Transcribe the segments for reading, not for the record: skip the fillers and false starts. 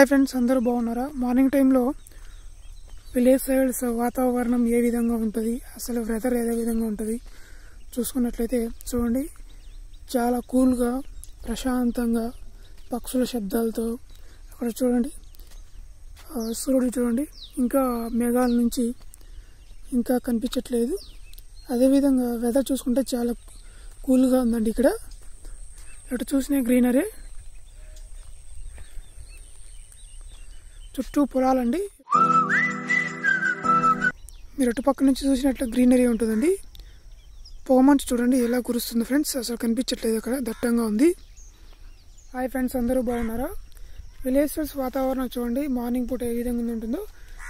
Hi friends, అందరూ బాగున్నారా? Morning టైంలో విలేజ్ సైడ్స్ వాతావరణం ఏ విధంగా ఉంటుంది, అసలు వెదర్ ఏ విధంగా ఉంటుంది చూసుకున్నట్లయితే చూడండి. చాలా కూల్గా ప్రశాంతంగా పక్షుల శబ్దాలతో అక్కడ చూడండి, సూర్యుడు చూడండి ఇంకా మేఘాల నుంచి ఇంకా కనిపించట్లేదు. అదేవిధంగా వెదర్ చూసుకుంటే చాలా కూల్గా ఉందండి. ఇక్కడ ఎటు చూసిన గ్రీనరీ, చుట్టూ పొలాలండి. మీరు అటు పక్క నుంచి చూసినట్లు గ్రీనరీ ఉంటుందండి. పొగమంచు చూడండి ఎలా కురుస్తుంది ఫ్రెండ్స్, అసలు కనిపించట్లేదు, అక్కడ దట్టంగా ఉంది. హాయ్ ఫ్రెండ్స్, అందరూ బాగున్నారా? విలేజెస్ వాతావరణం చూడండి మార్నింగ్ పూట ఏ విధంగా ఉంటుందో.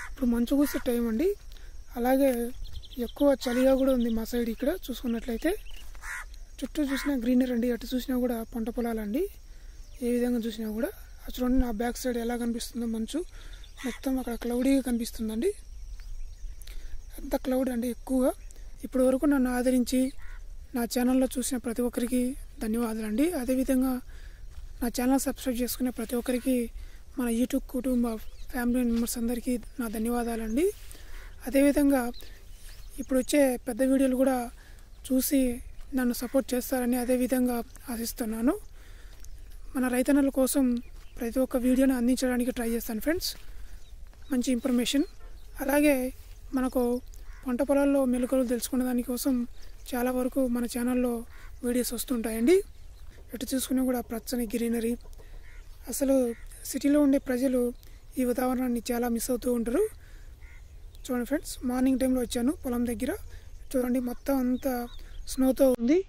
ఇప్పుడు మంచు కురిసే టైం అండి. అలాగే ఎక్కువ చలిగా కూడా ఉంది మా సైడ్. ఇక్కడ చూసుకున్నట్లయితే చుట్టూ చూసినా గ్రీనరీ అండి, అటు చూసినా కూడా పంట పొలాలండి. ఏ విధంగా చూసినా కూడా చూడండి, నా బ్యాక్ సైడ్ ఎలా కనిపిస్తుందో మంచు మొత్తం అక్కడ క్లౌడీగా కనిపిస్తుందండి. అంత క్లౌడ్ అండి ఎక్కువగా. ఇప్పటి వరకు నన్ను ఆదరించి నా ఛానల్లో చూసిన ప్రతి ఒక్కరికి ధన్యవాదాలండి. అదేవిధంగా నా ఛానల్ సబ్స్క్రైబ్ చేసుకునే ప్రతి ఒక్కరికి, మన యూట్యూబ్ కుటుంబ ఫ్యామిలీ మెంబర్స్ అందరికీ నా ధన్యవాదాలండి. అదేవిధంగా ఇప్పుడు వచ్చే పెద్ద వీడియోలు కూడా చూసి నన్ను సపోర్ట్ చేస్తారని అదేవిధంగా ఆశిస్తున్నాను. మన రైతన్నల కోసం ప్రతి ఒక్క వీడియోని అందించడానికి ట్రై చేస్తాను ఫ్రెండ్స్, మంచి ఇన్ఫర్మేషన్. అలాగే మనకు పంట పొలాల్లో మెలకువలు తెలుసుకునే దానికోసం చాలా వరకు మన ఛానల్లో వీడియోస్ వస్తుంటాయండి. ఎటు చూసుకున్నా కూడా పచ్చని గ్రీనరీ. అసలు సిటీలో ఉండే ప్రజలు ఈ వాతావరణాన్ని చాలా మిస్ అవుతూ ఉంటారు. చూడండి ఫ్రెండ్స్, మార్నింగ్ టైంలో వచ్చాను పొలం దగ్గర. చూడండి మొత్తం అంతా స్నోతో ఉంది.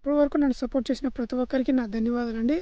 ఇప్పటి వరకు నన్ను సపోర్ట్ చేసిన ప్రతి ఒక్కరికి నా ధన్యవాదాలండి.